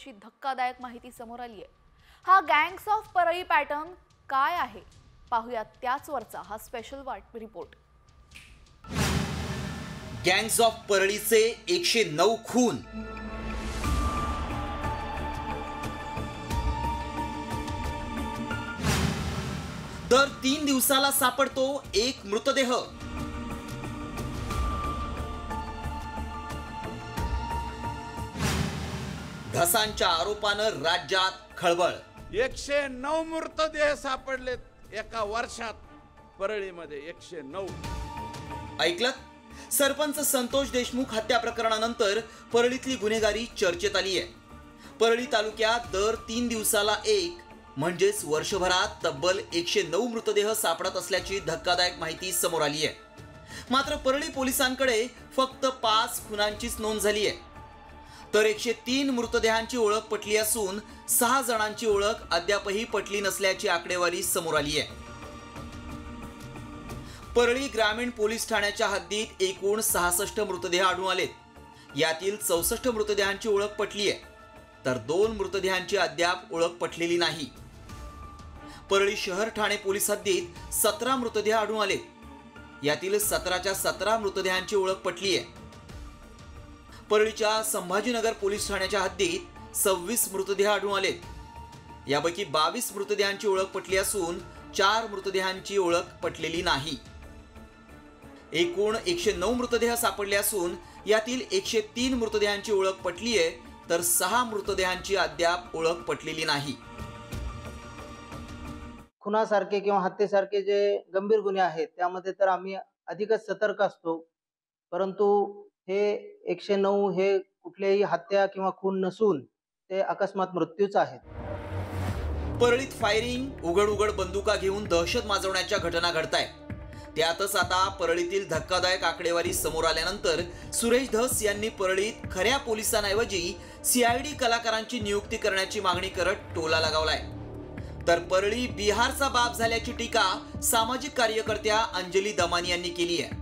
असल्याची धक्कादायक माहिती समोर आली आहे। हा गँग्स ऑफ परळी पॅटर्न काय आहे पाहूयात त्याचवरचा हा स्पेशल रिपोर्ट। गँग्स ऑफ परळीचे 109 खून, दर 3 दिवसाला सापडतो एक मृतदेह। धसांच्या आरोपानं राज्यात खळबळ। 109 मृतदेह सापडलेत एका वर्षात परळीमध्ये 109। ऐकलं, सरपंच संतोष देशमुख हत्या प्रकरणानंतर परळीतली गुन्हेगारी चर्चेत आली आहे। परळी तालुक्यात दर 3 दिवसाला एक म्हणजेच वर्षभरात तब्बल 109 मृतदेह सापडत असल्याची धक्कादायक माहिती समोर आली आहे। मात्र परळी पोलिसांकडे फक्त 5 खुनांचीच नोंद झाली आहे, तर 103 मृतदेहांची ओळख पटली असून 6 जणांची ओळख अद्यापही पटली नसल्याची आकडेवारी समोर आली आहे। परळी ग्रामीण पोलीस ठाण्याच्या हद्दीत एकूण 66 मृतदेह आढळून आलेत। यातील 64 मृतदेहांची ओळख पटली आहे, तर 2 मृतदेहांची अद्याप ओळख पटलेली नाही। परळी शहर ठाणे पोलीस हद्दीत 17 मृतदेह आढळून आलेत। यातील 17च्या 17 मृतदेहांची ओळख पटली आहे। परळीच्या संभाजीनगर पोलीस ठाण्याच्या हद्दीत 26 मृतदेह आढळून आलेत। यापैकी 22 मृतदेहांची ओळख पटली असून 4 मृतदेहांची ओळख पटलेली नाही। एकूण 109 मृतदेह सापडले असून यातील 103 मृतदेहांची ओळख पटली आहे, तर 6 मृतदेहांची अद्याप ओळख पटलेली नाही। खुनासारखे किंवा हत्येसारखे जे गंभीर गुन्हे आहेत त्यामध्ये तर आम्ही अधिकच सतर्क असतो, परंतु हे 109 हे कुठल्याही हत्या किंवा खून नसून ते अकस्मात मृत्यूच आहेत। परळीत फायरिंग, उघड बंदुका घेऊन दहशत माजवण्याच्या घटना घडतायत। त्यातच आता परळीतील धक्कादायक आकडेवारी समोर आल्यानंतर सुरेश धस यांनी परळीत खऱ्या पोलिसांऐवजी CID कलाकारांची नियुक्ती करण्याची मागणी करत टोला लगावलाय। तर परळी बिहारचा बाप झाल्याची टीका सामाजिक कार्यकर्त्या अंजली दमानी यांनी केली आहे।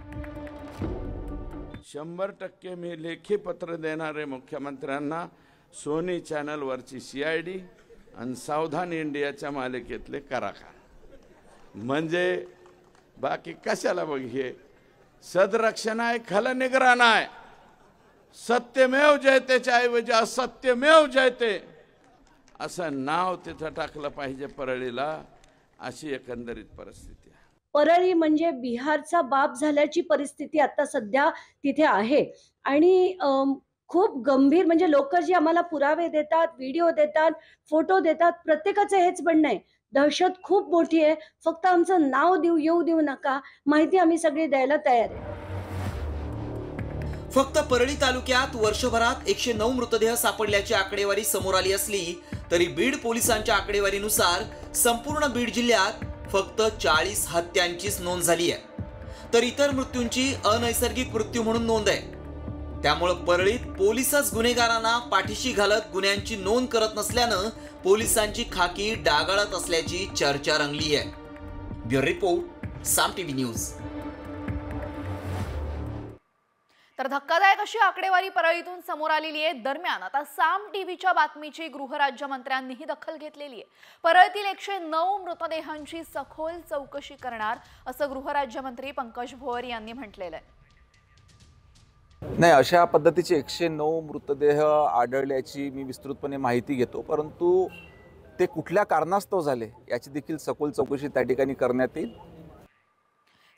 100% मी लेखी पत्र देणारे मुख्यमंत्र्यांना सोनी चॅनल वरची CID आणि सावधान इंडियाच्या मालिकेतले कलाकार, म्हणजे बाकी कशाला बघ, हे सदरक्षण आहे, खलनिग्रहण आहे। सत्यमेव जयतेच्या ऐवजी असत्यमेव जयते असं नाव तिथं टाकलं पाहिजे परळीला, अशी एकंदरीत परिस्थिती आहे। परळी म्हणजे बिहारचा बाप झाल्याची परिस्थिती आता सध्या तिथे आहे आणि खूप गंभीर, म्हणजे लोक जी आम्हाला पुरावे देतात, व्हिडिओ देतात, फोटो देतात, प्रत्येकाचं हेच म्हणणं आहे दहशत खूप मोठी आहे, फक्त आमचं नाव येऊ देऊ नका, माहिती आम्ही सगळी द्यायला तयार आहे। फक्त परळी तालुक्यात वर्षभरात 109 मृतदेह सापडल्याची आकडेवारी समोर आली असली तरी बीड पोलिसांच्या आकडेवारीनुसार संपूर्ण बीड जिल्ह्यात फक्त 40 हत्यांचीच नोंद झाली आहे, तर इतर मृत्यूंची अनैसर्गिक मृत्यू म्हणून नोंद आहे। त्यामुळे परळीत पोलिसच गुन्हेगारांना पाठीशी घालत गुन्ह्यांची नोंद करत नसल्यानं पोलिसांची खाकी डागाळत असल्याची चर्चा रंगली आहे। ब्युरो रिपोर्ट, साम टीव्ही न्यूज। तर धक्कादायक अशी आकडेवारी परळीतून समोर आलेली आहे। दरम्यान आता साम टीव्हीच्या बातमीची गृहराज्यमंत्र्यांनीही दखल घेतलेली आहे। परळीतील 109 मृतदेहांची सखोल चौकशी करणार असं गृहराज्यमंत्री पंकज भोयर यांनी म्हटलेलं आहे। नाही, अशा पद्धतीचे 109 मृतदेह आढळल्याची मी विस्तृतपणे माहिती घेतो, परंतु ते कुठल्या कारणास्तव झाले याची देखील सखोल चौकशी त्या ठिकाणी करण्यात येईल।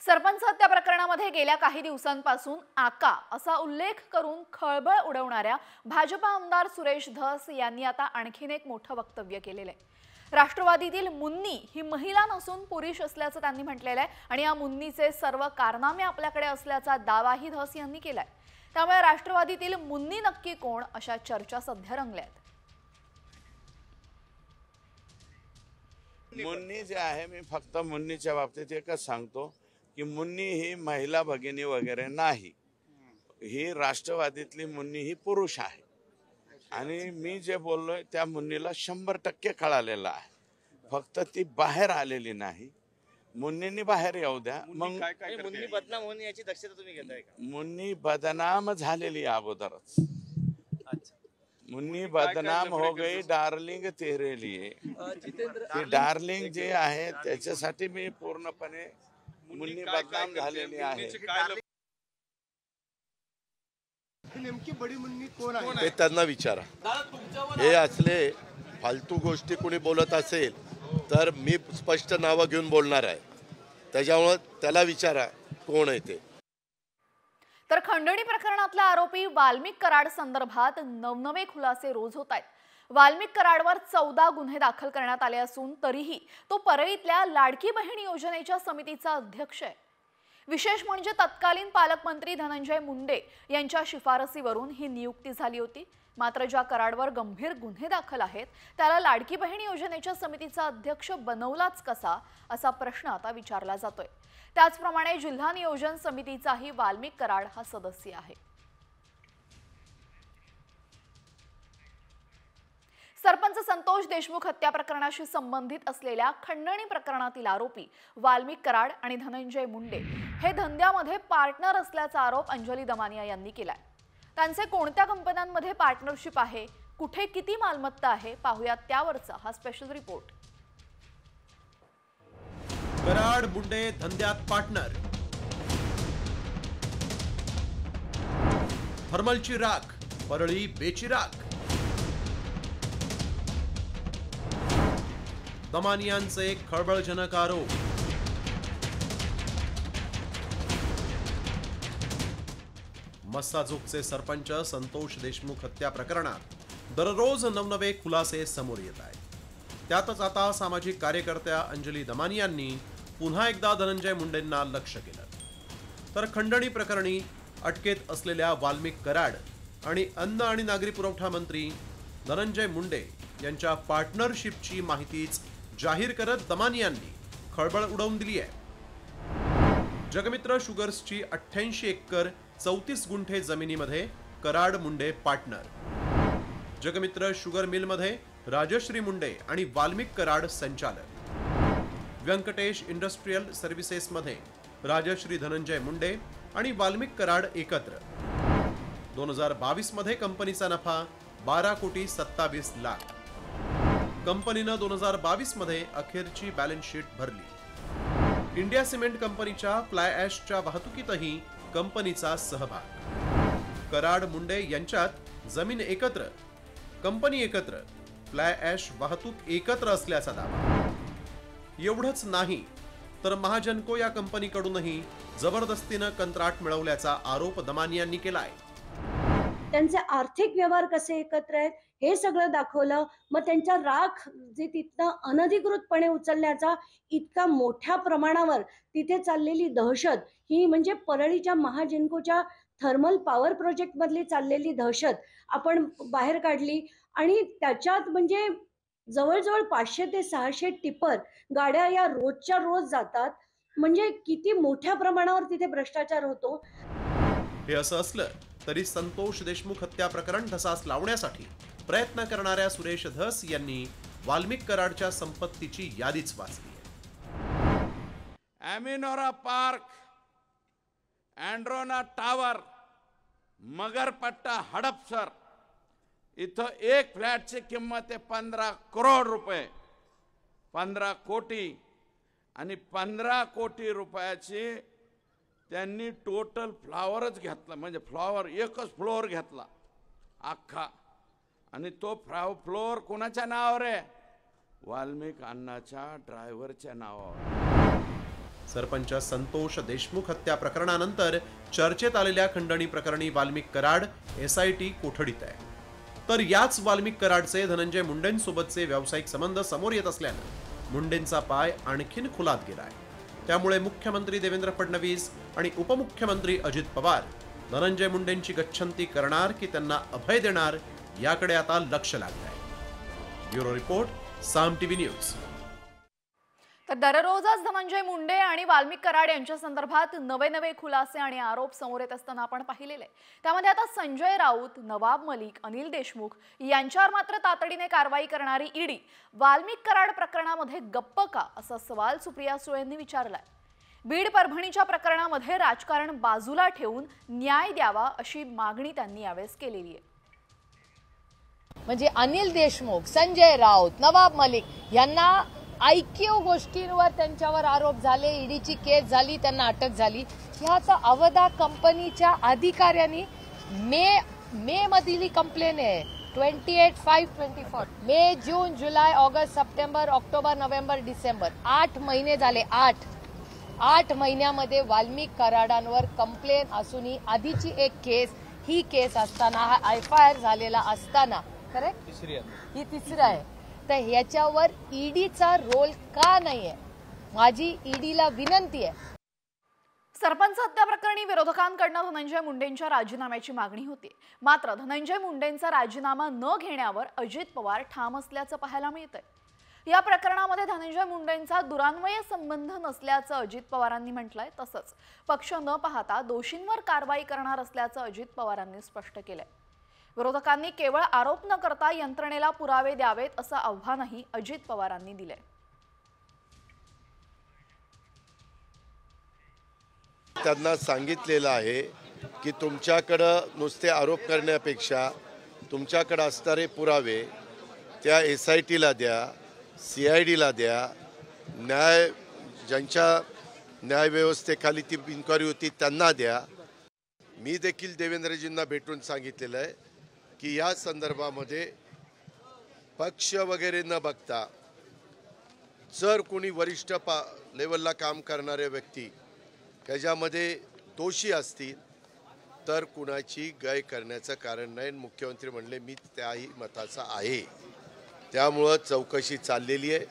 सरपंच हत्या प्रकरणामध्ये गेल्या काही दिवसांपासून आका असा उल्लेख करून खळबळ उडवणाऱ्या भाजपा आमदार सुरेश धस यांनी आता आणखीन एक मोठं वक्तव्य केलेलं आहे। राष्ट्रवादीतील मुन्नी ही महिला नसून पुरुष असल्याचं त्यांनी म्हटलेलं आहे आणि या मुन्नीचे सर्व कारनामे आपल्याकडे असल्याचा दावाही धस यांनी केलाय। त्यामुळे राष्ट्रवादीतील मुन्नी नक्की कोण अशा चर्चा सध्या रंगल्यात। मुन्नी जे आहे, मी फक्त मुन्नीच्या बाबतीत एकच सांगतो की मुन्नी ही महिला भगिनी वगैरे नाही, ही राष्ट्रवादीतली मुन्नी ही पुरुष आहे आणि मी जे बोललोय त्या मुन्नीला 100% कळालेलं आहे, फक्त ती बाहेर आलेली नाही। मुन्नींनी बाहेर येऊ द्या, मग मुन्नी बदनाम होणे याची दक्षता तुम्ही घेताय का? मुन्नी बदनाम झालेली अगोदरच, मुन्नी बदनाम हो गई डार्लिंग तेरे लिए. ते डार्लिंग जे आहे त्याच्यासाठी मी पूर्णपणे मुन्नी बदनाम झालेली आहे. नेमकी बडी मुन्नी कोण आहे ते त्यांना विचारा. हे असले फालतू गोष्टी कोणी बोलत असेल तर मी स्पष्ट नावं घेऊन बोलणार आहे. त्याच्यामुळे त्याला विचारा कोण आहे ते. तर खंडणी प्रकरणातला आरोपी वाल्मिक कराड संदर्भात नवनवे खुलासे रोज होत आहेत. वाल्मिक कराडवर 14 गुन्हे दाखल करण्यात आले असून तरीही तो परळीतल्या लाडकी बहीण योजनेच्या समितीचा अध्यक्ष आहे. विशेष म्हणजे तत्कालीन पालकमंत्री धनंजय मुंडे यांच्या शिफारसीवरून ही नियुक्ती झाली होती. मात्र ज्या कराडवर गंभीर गुन्हे दाखल आहेत त्याला लाडकी बहीण योजनेच्या समितीचा अध्यक्ष बनवलाच कसा असा प्रश्न आता विचारला जातोय. त्याचप्रमाणे जिल्हा नियोजन समितीचाही वाल्मिक कराड हा सदस्य आहे. सरपंच संतोष देशमुख हत्या प्रकरणाशी संबंधित असलेल्या खंडणी प्रकरणातील आरोपी वाल्मिक कराड आणि धनंजय मुंडे हे धंद्यामध्ये पार्टनर असल्याचा आरोप अंजली दमानिया यांनी केलाय. त्यांचे कोणत्या कंपन्यांमध्ये पार्टनरशिप आहे, कुठे किती मालमत्ता आहे, पाहूयात त्यावरचा हा स्पेशल रिपोर्ट. कराड मुंडे धंद्यात पार्टनर. थर्मलची राख, परळी बेचिराख. दमानियांचे खळबळजनक आरोप. मस्साजोगचे सरपंच संतोष देशमुख हत्या प्रकरणात दररोज नवनवे खुलासे समोर येत आहेत. त्यातच आता सामाजिक कार्यकर्त्या अंजली दमानियांनी पुन्हा एकदा धनंजय मुंडेंना लक्ष केलं. तर खंडणी प्रकरणी अटकेत असलेल्या वाल्मिक कराड आणि अन्न आणि नागरी पुरवठा मंत्री धनंजय मुंडे यांच्या पार्टनरशिपची माहितीच जाहीर करत दमानियांनी खळबळ उडवून दिली आहे. जगमित्र शुगर्सची 88 एकर 34 गुंठे जमिनीमध्ये कराड मुंडे पार्टनर. जगमित्र शुगर मिलमध्ये राजश्री मुंडे आणि वाल्मिक कराड संचालक. व्यंकटेश इंडस्ट्रियल सर्व्हिसेसमध्ये राजश्री धनंजय मुंडे आणि वाल्मिक कराड एकत्र. 2022 मध्ये कंपनीचा नफा 12 कोटी 27 लाख. कंपनीनं 2022 मध्ये अखेरची बॅलन्स शीट भरली. इंडिया सिमेंट कंपनीच्या फ्लाय ॲशच्या वाहतुकीतही कंपनीचा सहभाग. कराड मुंडे यांच्यात जमीन एकत्र, कंपनी एकत्र, फ्लाय ॲश वाहतूक एकत्र असल्याचा दावा. एवढंच नाही तर महाजनको या कंपनीकडूनही जबरदस्तीनं कंत्राट मिळवल्याचा आरोप दमानियांनी केलाय. त्यांचे आर्थिक व्यवहार कसे एकत्र आहेत हे सगळं दाखवलं. मग त्यांच्या राख जे तिथनं अनधिकृतपणे उचलण्याचा इतका मोठ्या प्रमाणावर तिथे चाललेली दहशत, ही म्हणजे परळीच्या महाजिनकोच्या थर्मल पॉवर प्रोजेक्ट मधली चाललेली दहशत आपण बाहेर काढली. आणि त्याच्यात म्हणजे जवळजवळ 500 ते 600 टिपर गाड्या या रोजच्या रोज जातात. म्हणजे किती मोठ्या प्रमाणावर तिथे भ्रष्टाचार होतो. हे असं असलं तरी संतोष देशमुख हत्या प्रकरण धसास लावण्यासाठी प्रयत्न करणाऱ्या सुरेश धस यांनी वाल्मिक कराडच्या संपत्तीची यादीच वाचली. ॲमिनोरा पार्क, अँड्रोना टावर, मगरपट्टा हडपसर इथं एक फ्लॅटची किंमत आहे 15 करोड रुपये, 15 कोटी. आणि 15 कोटी रुपयाची त्यांनी टोटल फ्लॉवरच घेतला, म्हणजे फ्लॉवर एकच फ्लोअर घेतला अख्खा. आणि तो फ्लोअर कोणाच्या नावावर आहे? वाल्मिक अण्णाच्या ड्रायव्हरच्या नावावर. सरपंच संतोष देशमुख हत्या प्रकरणानंतर चर्चेत आलेल्या खंडणी प्रकरणी वाल्मिक कराड SIT कोठडीत आहे. तर याच वाल्मिक कराडचे धनंजय मुंडेंसोबतचे व्यावसायिक संबंध समोर येत असल्यानं मुंडेंचा पाय आणखीन खुलात गेलाय. त्यामुळे मुख्यमंत्री देवेंद्र फडणवीस आणि उपमुख्यमंत्री अजित पवार धनंजय मुंडेंची गच्छंती करणार की त्यांना अभय देणार याकडे आता लक्ष लागलंय. ब्युरो रिपोर्ट, साम TV न्यूज. तर दररोजच धनंजय मुंडे आणि वाल्मिक कराड यांच्या संदर्भात नवे खुलासे आणि आरोप समोर येत असताना आपण पाहिलेले. त्यामध्ये आता संजय राऊत, नवाब मलिक, अनिल देशमुख यांच्यावर मात्र तातडीने कारवाई करणारी ईडी वाल्मिक कराड प्रकरणामध्ये गप्प का असा सवाल सुप्रिया सुळे यांनी विचारलाय. बीड परभणीच्या प्रकरणामध्ये राजकारण बाजूला ठेवून न्याय द्यावा अशी मागणी त्यांनी यावेळेस केलेली आहे. म्हणजे अनिल देशमुख, संजय राऊत, नवाब मलिक यांना ऐकीव गोष्टींवर त्यांच्यावर आरोप झाले, ईडीची केस झाली, त्यांना अटक झाली. ह्याचा अवधा कंपनीच्या अधिकाऱ्यांनी मे मधली कंप्लेन आहे 28/5/24. मे, जून, जुलै, ऑगस्ट, सप्टेंबर, ऑक्टोबर, नोव्हेंबर, डिसेंबर 8 महिने झाले. 8 महिन्यामध्ये वाल्मिक कराडांवर कंप्लेन असूनही आधीची एक केस, ही केस असताना, हा FIR झालेला असताना, करेक्ट, ही तिसरी आहे. तर ह्याच्यावर ईडीचा रोल का नाहीये? माझी ईडीला विनंती आहे. सरपंच हत्या प्रकरणी विरोधकांकडून धनंजय मुंडेंच्या राजीनाम्याची मागणी होती. मात्र धनंजय मुंडेंचा राजीनामा न घेण्यावर अजित पवार ठाम असल्याचं पाहायला मिळतंय. या प्रकरणामध्ये धनंजय मुंडेंचा दुरान्वय संबंध नसल्याचं अजित पवारांनी म्हटलंय. तसंच पक्ष न पाहता दोषींवर कारवाई करणार असल्याचं अजित पवारांनी स्पष्ट केलंय. विरोधकांनी केवळ आरोप न करता यंत्रणेला पुरावे द्यावेत असं आव्हानही अजित पवारांनी दिलंय. त्यांना सांगितलेलं आहे की तुमच्याकडं नुसते आरोप करण्यापेक्षा तुमच्याकडं असणारे पुरावे त्या SITला द्या, CIDला द्या, ज्यांच्या न्यायव्यवस्थेखाली ती इन्क्वायरी होती त्यांना द्या. मी देखील देवेंद्रजींना भेटून सांगितलेलं आहे की या संदर्भामध्ये पक्ष वगैरे न बघता जर कोणी वरिष्ठ लेवलला काम करणारे व्यक्ती त्याच्यामध्ये दोषी असतील तर कुणाची गय करण्याचं कारण नाही. मुख्यमंत्री म्हणले मी त्याही मताचा आहे, त्यामुळं चौकशी चाललेली आहे.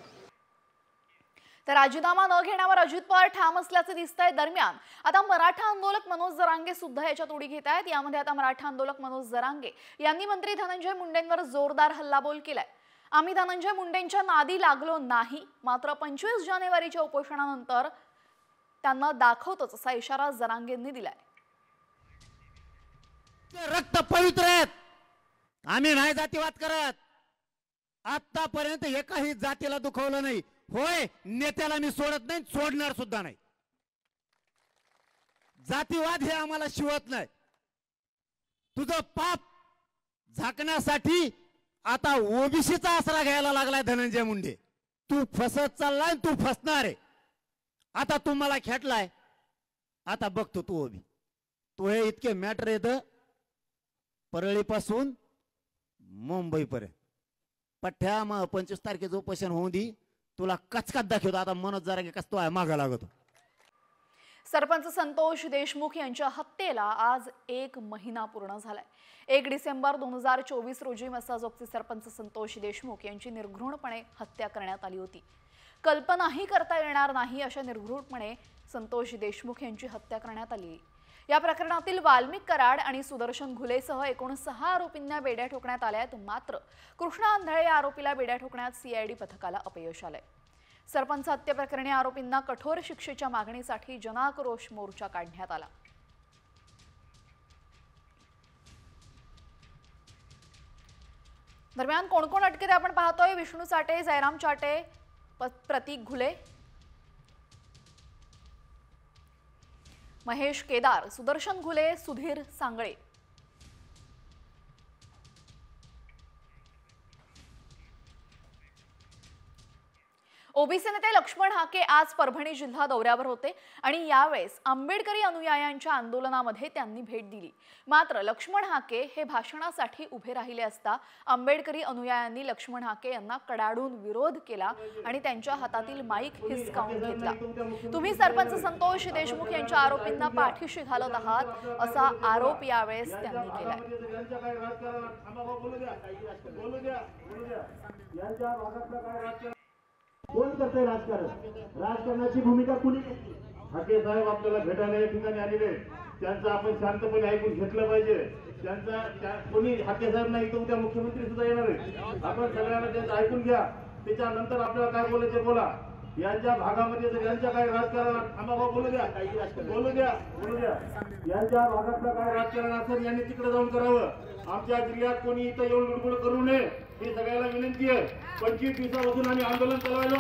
तर राजीनामा न घेण्यावर अजित पवार ठाम असल्याचं दिसतंय. दरम्यान आता मराठा आंदोलक मनोज जरांगे सुद्धा याच्यात उडी घेत आहेत. यामध्ये आता मराठा आंदोलक मनोज जरांगे यांनी मंत्री धनंजय मुंडेंवर जोरदार हल्लाबोल केलाय. आम्ही धनंजय मुंडेंच्या नादी लागलो नाही, मात्र 25 जानेवारीच्या उपोषणानंतर त्यांना दाखवतोच असा इशारा जरांगेंनी दिलाय. रक्त पवित्र आहेत, आम्ही नाही जातीवाद करत. आतापर्यंत एकाही जातीला दुखवलं नाही. होय, नेत्याला मी सोडत नाही, सोडणार सुद्धा नाही. जातीवाद हे आम्हाला शिवत नाही. तुझं पाप झाकण्यासाठी आता ओबीसीचा आसरा घ्यायला लागलाय धनंजय मुंडे. तू फसत चाललाय, तू फसणार आहे. आता तू मला खेटलाय, आता बघतो तू ओबी. तू हे इतके मॅटर येतं परळीपासून मुंबईपर्यंत. पठ्ठ्या मग 25 तारखेचं उपोषण होऊन दी, तुला कचकात दाखवतो. आता मनोज जरांगे कसं तो आहे मागा लागतो. सरपंच संतोष देशमुख यांच्या हत्येला आज 1 महिना पूर्ण झालाय. 1 डिसेंबर 2024 रोजी मसाजोगचे सरपंच संतोष देशमुख यांची निर्घृणपणे हत्या करण्यात आली होती. कल्पनाही करता येणार नाही अशा निर्घृणपणे संतोष देशमुख यांची हत्या करण्यात आली. या प्रकरणातील वाल्मिक कराड आणि सुदर्शन घुलेसह एकूण 6 आरोपींना बेड्या ठोकण्यात आल्यात. मात्र कृष्णा आंधळे या आरोपीला बेड्या ठोकण्यात CID पथकाला अपयश आलंय. सरपंच हत्या प्रकरणी आरोपींना कठोर शिक्षेच्या मागणीसाठी जनाक्रोश मोर्चा काढण्यात आला. दरम्यान कोण कोण अटकेत आपण पाहतोय. विष्णू चाटे, जयराम चाटे, प्रतीक घुले, महेश केदार, सुदर्शन घुले, सुधीर सांगळे. ओबीसी नेते लक्ष्मण हाके आज परभणी जिल्हा दौऱ्यावर होते आणि यावेळेस आंबेडकरी अनुयायांच्या आंदोलनामध्ये त्यांनी भेट दिली. मात्र लक्ष्मण हाके हे भाषणासाठी उभे राहिले असता आंबेडकरी अनुयायांनी लक्ष्मण हाके यांना कडाडून विरोध केला आणि त्यांच्या हातातील माईक हिसकावून घेतला. तुम्ही सरपंच संतोष देशमुख यांच्या आरोपींना पाठीशी घालत आहात असा आरोप यावेळेस त्यांनी केलाय. कोण करते राजकारण? राजकारणाची भूमिका कुणी घेतली? हाके साहेब आपल्याला भेटायला या ठिकाणी आलेले, त्यांचं आपण शांतपणे ऐकून घेतलं पाहिजे. त्यांचा कोणी हाके साहेब नाही तर उद्या मुख्यमंत्री सुद्धा येणार आहे. आपण सगळ्यांना त्यांचं ऐकून घ्या, त्याच्यानंतर आपल्याला काय बोलायचे बोला. यांच्या भागामध्ये जर यांच्या काही राजकारण आम्हाला बोलू द्या, बोलू द्या, बोलू द्या. यांच्या भागातलं काय राजकारण असेल यांनी तिकडे जाऊन करावं. आमच्या जिल्ह्यात कोणी इथं येऊन लुडबुड करू नये ही सगळ्याला विनंती आहे. 25 दिवसापासून आम्ही आंदोलन चालवायलो.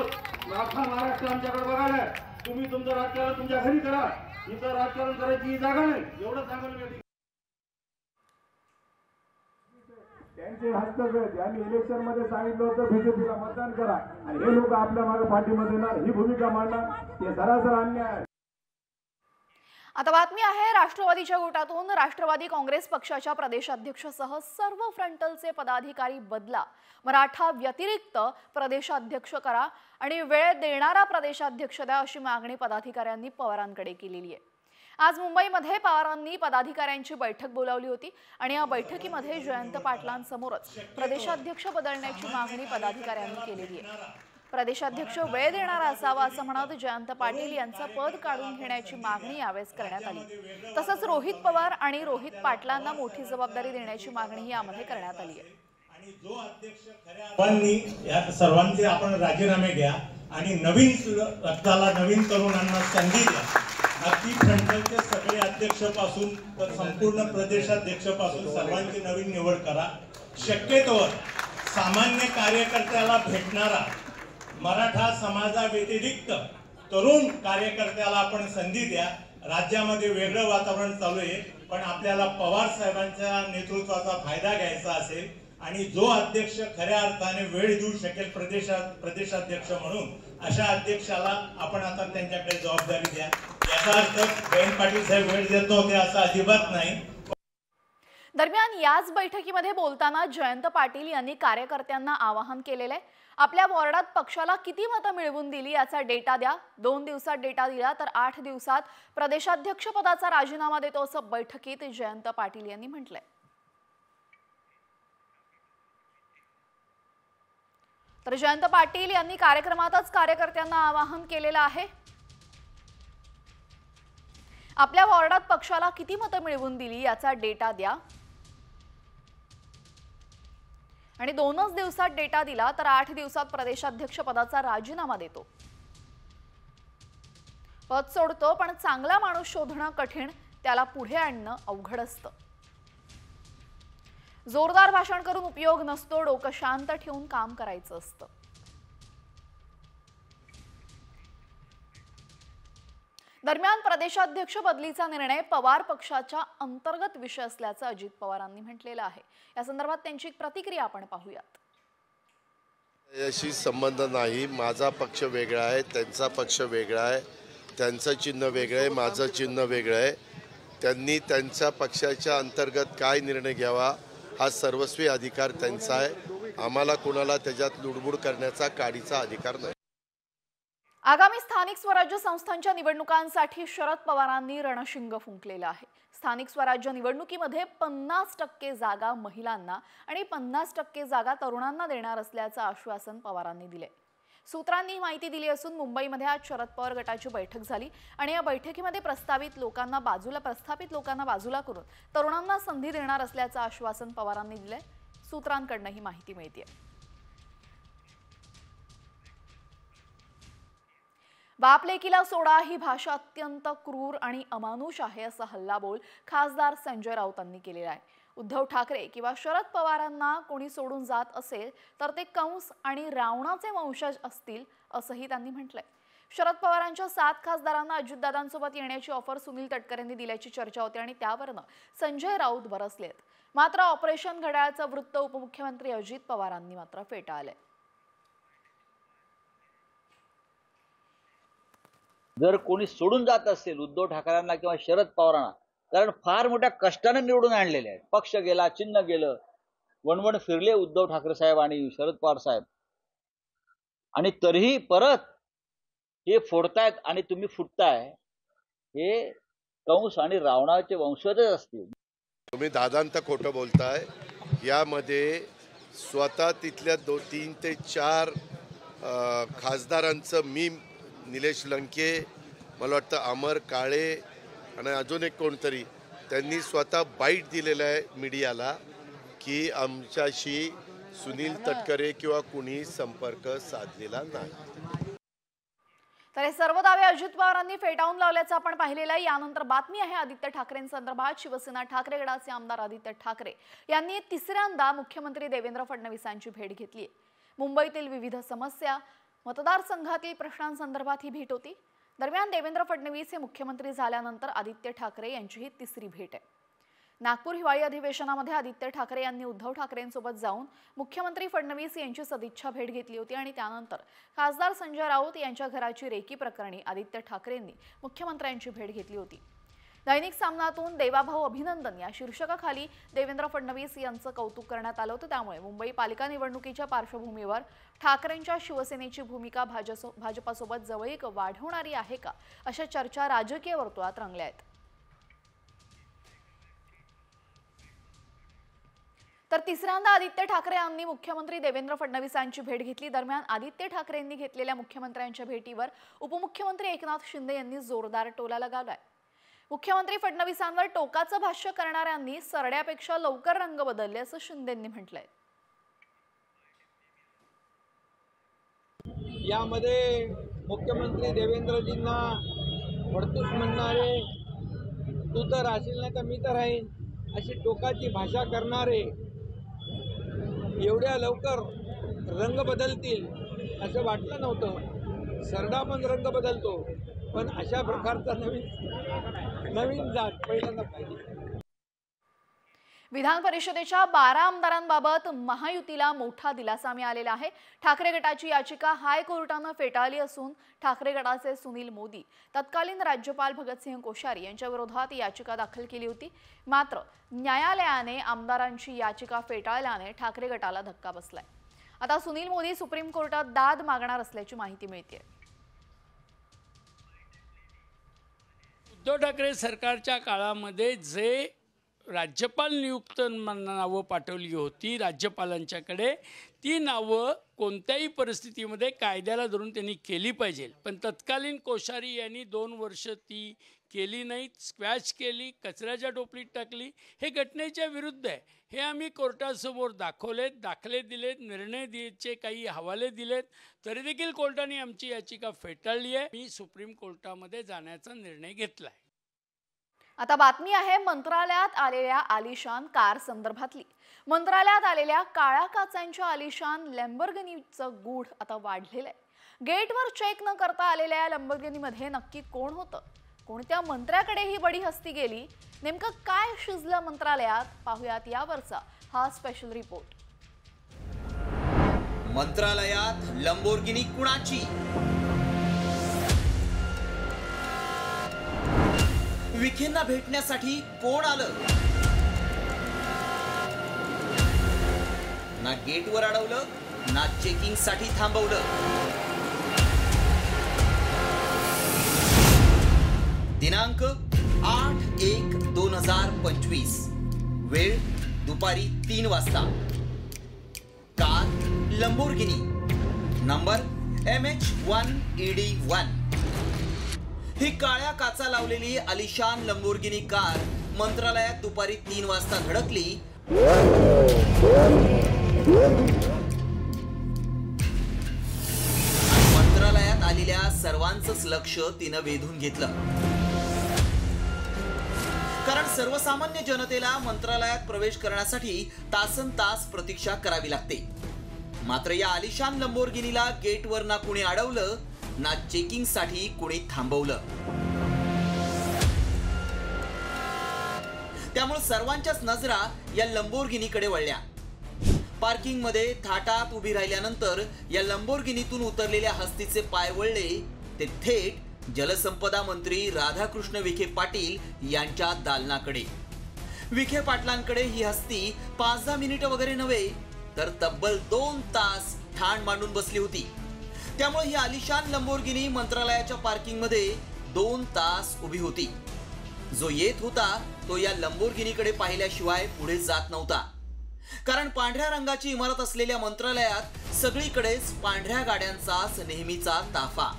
अख्खा महाराष्ट्र आमच्याकडे बघायला. तुम्ही तुमचं राजकारण तुमच्या घरी करा, इथं राजकारण करायची जागा नाही, एवढं सांगायला. यांचे हस्तगत यांनी इलेक्शन मध्ये सांगितलं होतं बीजेपीला मतदान करा आणि हे लोक आपल्या मागे पाठिंबा देणार, ही भूमिका मांडणार, हे सरासर अन्याय आहे. आता बातमी आहे राष्ट्रवादीच्या गोटातून. राष्ट्रवादी काँग्रेस पक्षाच्या प्रदेशाध्यक्षसह सर्व फ्रंटलचे पदाधिकारी बदला, मराठा व्यतिरिक्त प्रदेशाध्यक्ष करा आणि वेळ देणारा प्रदेशाध्यक्ष द्या अशी मागणी पदाधिकाऱ्यांनी पवारांकडे केलेली आहे. आज मुंबईमध्ये पवारांनी पदाधिकाऱ्यांची बैठक बोलावली होती आणि या बैठकीमध्ये जयंत पाटलांसमोरच प्रदेशाध्यक्ष बदलण्याची मागणी पदाधिकाऱ्यांनी केलेली आहे. प्रदेशाध्यक्ष वेळ देणारा असावा असं म्हणत जयंत पाटील यांचं पद काढून घेण्याची मागणी यावेळेस करण्यात आली. तसंच रोहित पवार आणि रोहित पाटलांना मोठी जबाबदारी देण्याची मागणी यामध्ये करण्यात आली आहे. या सर्वांचे आपण राजीनामे घ्या आणि नवीन रक्ताला, नवीन तरुणांना संधी द्या. अगदी फ्रंटलचे सगळे अध्यक्षपासून तर संपूर्ण प्रदेशाध्यक्षपासून सर्वांची नवीन निवड करा. शक्यतोवर सामान्य कार्यकर्त्याला भेटणारा मराठा समाजाव्यतिरिक्त तरुण कार्यकर्त्याला आपण संधी द्या. राज्यामध्ये वेगळं वातावरण चालू आहे, पण आपल्याला पवार साहेबांच्या नेतृत्वाचा फायदा घ्यायचा असेल आणि जो अध्यक्ष खऱ्या अर्थाने वेळ देऊ शकेल प्रदेशाध्यक्ष म्हणून, अशा अध्यक्षाला आपण आता त्यांच्याकडे जबाबदारी द्या. याचा अर्थ जयंत पाटील साहेब वेळ देत नव्हते असं अजिबात नाही. दरम्यान याच बैठकीमध्ये बोलताना जयंत पाटील यांनी कार्यकर्त्यांना आवाहन केलेलं आहे. आपल्या वॉर्डात पक्षाला किती मतं मिळवून दिली याचा डेटा द्या. 2 दिवसात डेटा दिला तर 8 दिवसात प्रदेशाध्यक्ष पदाचा राजीनामा देतो असं बैठकीत जयंत पाटील यांनी म्हटलंय. तर जयंत पाटील यांनी कार्यक्रमातच कार्यकर्त्यांना आवाहन केलेलं आहे. आपल्या वॉर्डात पक्षाला किती मतं मिळवून दिली याचा डेटा द्या आणि 2च दिवसात डेटा दिला तर 8 दिवसात प्रदेशाध्यक्ष पदाचा राजीनामा देतो. पद सोडतो पण चांगला माणूस शोधणं कठीण, त्याला पुढे आणणं अवघड असतं. जोरदार भाषण करून उपयोग नसतो, डोकं शांत ठेवून काम करायचं असतं. दरम्यान प्रदेशाध्यक्ष बदलीचा निर्णय पवार पक्षाच्या अंतर्गत विषय असल्याचं अजित पवारांनी म्हटलेलं आहे. या संदर्भात त्यांची एक प्रतिक्रिया आपण पाहूयात. याशी संबंध नाही. माझा पक्ष वेगळा आहे, त्यांचा पक्ष वेगळा आहे, त्यांचं चिन्ह वेगळं आहे, माझं चिन्ह वेगळं आहे. त्यांनी त्यांच्या पक्षाच्या अंतर्गत काय निर्णय घ्यावा हा सर्वस्वी अधिकार त्यांचा आहे. आम्हाला कोणाला त्याच्यात लुडबुड करण्याचा काडीचा अधिकार नाही. आगामी स्थानिक स्वराज्य संस्थांच्या निवडणुकांसाठी शरद पवारांनी रणशिंग फुंकलेलं आहे. स्थानिक स्वराज्य निवडणुकीमध्ये 50% जागा महिलांना आणि 50% जागा तरुणांना देणार असल्याचं आश्वासन पवारांनी दिले. सूत्रांनी माहिती दिली असून मुंबईमध्ये आज शरद पवार गटाची बैठक झाली आणि या बैठकीमध्ये प्रस्थापित लोकांना बाजूला करून तरुणांना संधी देणार असल्याचं आश्वासन पवारांनी दिलंय. सूत्रांकडून ही माहिती मिळते. बाप लेकीला सोडा ही भाषा अत्यंत क्रूर आणि अमानुष आहे असा हल्लाबोल खासदार संजय राऊतांनी केलेला आहे. उद्धव ठाकरे किंवा शरद पवारांना कोणी सोडून जात असेल तर ते कंस आणि रावणाचे वंशज असतील असंही त्यांनी म्हटलंय. शरद पवारांच्या 7 खासदारांना अजितदादांसोबत येण्याची ऑफर सुनील तटकरेंनी दिल्याची चर्चा होती आणि त्यावरनं संजय राऊत बरसलेत. मात्र ऑपरेशन घड्याळचं वृत्त उपमुख्यमंत्री अजित पवारांनी मात्र फेटाळलंय. जर कोणी सोडून जात असेल उद्धव ठाकरेंना किंवा शरद पवारांना, कारण फार मोठ्या कष्टाने निवडून आणलेले आहेत, पक्ष गेला, चिन्ह गेलं, वणवण फिरले उद्धव ठाकरे साहेब आणि शरद पवार साहेब, आणि तरीही परत हे फोडतायत आणि तुम्ही फुटताय, हे कंस आणि रावणाचे वंशजच असतील. तुम्ही दादांत खोटं बोलताय. यामध्ये स्वतः तिथल्या 3 ते 4 खासदारांचं मी, निलेश लंके, मला वाटतं अमर काळे आणि अजून एक कोणतरी, त्यांनी स्वतः बाईट दिलेलं आहे मीडियाला की आमच्याशी सुनील तटकरे किंवा कुणी संपर्क साधलेला नाही. तर हे सर्व दावे अजित पवारांनी फेटाळून लावल्याचं आपण पाहिलेलं आहे. यानंतर बातमी आहे आदित्य ठाकरेंसंदर्भात. शिवसेना ठाकरे गटाचे आमदार आदित्य ठाकरे यांनी तिसऱ्यांदा मुख्यमंत्री देवेंद्र फडणवीसांची भेट घेतली. मुंबईतील विविध समस्या, मतदारसंघातील प्रश्नांसंदर्भात ही भेट होती. दरम्यान देवेंद्र फडणवीस हे मुख्यमंत्री झाल्यानंतर आदित्य ठाकरे यांची ही तिसरी भेट आहे. नागपूर हिवाळी अधिवेशनामध्ये आदित्य ठाकरे यांनी उद्धव ठाकरेंसोबत जाऊन मुख्यमंत्री फडणवीस यांची सदिच्छा भेट घेतली होती आणि त्यानंतर खासदार संजय राऊत यांच्या घराची रेकी प्रकरणी आदित्य ठाकरेंनी मुख्यमंत्र्यांची भेट घेतली होती। दैनिक सामनातून देवाभाऊ अभिनंदन या शीर्षकाखाली देवेंद्र फडणवीस यांचं कौतुक करण्यात आलं होतं। त्यामुळे मुंबई पालिका निवडणुकीच्या पार्श्वभूमीवर ठाकरेंच्या शिवसेनेची भूमिका भाजपासोबत जवळीक वाढवणारी आहे का, अशा चर्चा राजकीय वर्तुळात रंगल्या आहेत। तर तिसऱ्यांदा आदित्य ठाकरे यांनी मुख्यमंत्री देवेंद्र फडणवीसांची भेट घेतली। दरम्यान आदित्य ठाकरेंनी घेतलेल्या मुख्यमंत्र्यांच्या भेटीवर उपमुख्यमंत्री एकनाथ शिंदे यांनी जोरदार टोला लगावलाय। मुख्यमंत्री फडणवीसांवर टोकाचं भाष्य करणाऱ्यांनी सरड्यापेक्षा लवकर रंग बदलले असं शिंदेंनी म्हटलंय। यामध्ये मुख्यमंत्री देवेंद्रजींना फडतूस म्हणणारे, तू तर राहशील नाही तर मी तर राहीन अशी टोकाची भाषा करणारे एवढ्या लवकर रंग बदलतील असं वाटलं नव्हतं। सरडा पण रंग बदलतो, पण अशा प्रकारचा नवीन जात पहिल्यांदा पाहिजे। विधान परिषदेच्या 12 आमदारांबाबत महायुतीला मोठा दिलासा मिळालेला आहे। ठाकरे गटाची याचिका हायकोर्टानं फेटाळली असून ठाकरे गटाचे सुनील मोदी तत्कालीन राज्यपाल भगतसिंह कोश्यारी यांच्या विरोधात याचिका दाखल केली होती। मात्र न्यायालयाने आमदारांची याचिका फेटाळल्याने ठाकरे गटाला धक्का बसलाय। आता सुनील मोदी सुप्रीम कोर्टात दाद मागणार असल्याची माहिती मिळते। उद्धव ठाकरे सरकारच्या काळामध्ये जे राज्यपाल नियुक्त नावं पाठवली होती राज्यपालांच्याकडे, ती नावं कोणत्याही परिस्थितीमध्ये कायद्याला धरून त्यांनी केली पाहिजे, पण तत्कालीन कोश्यारी यांनी 2 वर्ष ती केली नाही, स्क्वॅच केली, कचऱ्याच्या टोपलीत टाकली। हे घटनेच्या विरुद्ध आहे। हे आम्ही कोर्टासमोर दाखवलेत, दाखले दिलेत, निर्णय द्यायचे काही हवाले दिलेत, तरी देखील कोर्टाने आमची याचिका फेटाळली आहे। मी सुप्रीम कोर्टामध्ये जाण्याचा निर्णय घेतला आहे। आता बातमी आहे मंत्रालयात आलेल्या आलिशान कार संदर्भातली। मंत्रालयात आलेल्या काळ्या काचांच्या आलिशान लॅम्बोर्गिनीचं गूढ आता वाढलेलं आहे। गेटवर चेक न करता आलेल्या लॅम्बोर्गिनीमध्ये नक्की कोण होतं, कोणत्या मंत्र्याकडे ही बडी हस्ती गेली, नेमकं काय शिजलं मंत्रालयात, पाहूयात यावरचा हा स्पेशल रिपोर्ट। मंत्रालयात लॅम्बोर्गिनी कुणाची? विखेंना भेटण्यासाठी कोण आलं? ना गेटवर अडवलं, ना चेकिंग साठी थांबवलं। दिनांक 8/1/2025, वेळ दुपारी 3 वाजता। Car Lamborghini, number MH1ED1। ही काळ्या काचा लावलेली आलिशान लॅम्बोर्गिनी कार मंत्रालयात दुपारी 3 वाजता धडकली। मंत्रालयात आलेल्या सर्वांचंच लक्ष तिनं वेधून घेतलं, कारण सर्वसामान्य जनतेला मंत्रालयात प्रवेश करण्यासाठी तासनतास प्रतीक्षा करावी लागते। मात्र या आलिशान लॅम्बोर्गिनीला गेटवर ना कुणी अडवलं, ना चेकिंग साठी कुणी थांबवलं। त्यामुळे सर्वांच्याच नजरा या लॅम्बोर्गिनीकडे वळल्या। पार्किंग मध्ये थाटात उभी राहिल्यानंतर या लॅम्बोर्गिनीतून उतरलेल्या हस्तीचे पाय वळले ते थेट जलसंपदा मंत्री राधाकृष्ण विखे पाटील यांच्या दालनाकडे। विखे पाटलांकडे ही हस्ती 5-10 मिनिटं वगैरे नव्हे, तर तब्बल 2 तास ठाण मांडून बसली होती। त्यामुळे ही आलिशान लॅम्बोर्गिनी मंत्रालयाच्या पार्किंग मध्ये 2 तास उभी होती। जो येत होता तो या लॅम्बोर्गिनीकडे पाहिल्याशिवाय पुढे जात नव्हता, कारण पांढऱ्या रंगाची इमारत असलेल्या मंत्रालयात सगळीकडेच पांढऱ्या गाड्यांचाच नेहमीचा ताफा।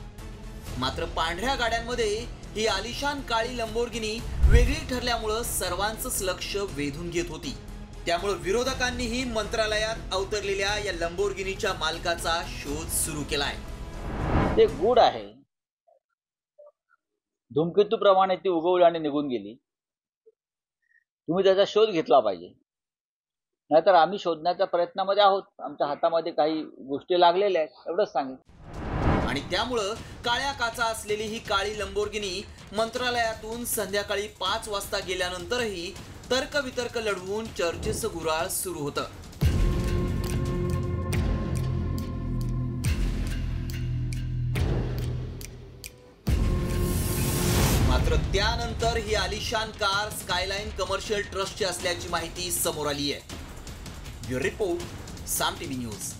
मात्र पांढऱ्या गाड्यांमध्ये ही आलिशान काळी लॅम्बोर्गिनी वेगळी ठरल्यामुळे सर्वांचंच लक्ष वेधून घेत होती। त्यामुळे विरोधकांनीही मंत्रालयात अवतरलेल्या या लॅम्बोर्गिनीच्या मालकाचा शोध सुरू केलाय। ते गूढ आहे, धूमकेतूप्रमाणे ती उगवली आणि निघून गेली। तुम्ही त्याचा शोध घेतला पाहिजे, नाहीतर आम्ही शोधण्याच्या प्रयत्नामध्ये आहोत। आमच्या हातामध्ये काही गोष्टी लागलेल्या आहेत, एवढंच सांगेन। आणि त्यामुळं काळ्या काचा असलेली ही काळी लॅम्बोर्गिनी मंत्रालयातून संध्याकाळी 5 वाजता गेल्यानंतरही तर्कवितर्क लढवून चर्चेचं गुऱ्हाळ सुरू होतं. मात्र त्यानंतर ही आलिशान कार स्कायलाईन कमर्शियल ट्रस्टची असल्याची माहिती समोर आली आहे. ब्युरो रिपोर्ट, साम टीव्ही न्यूज.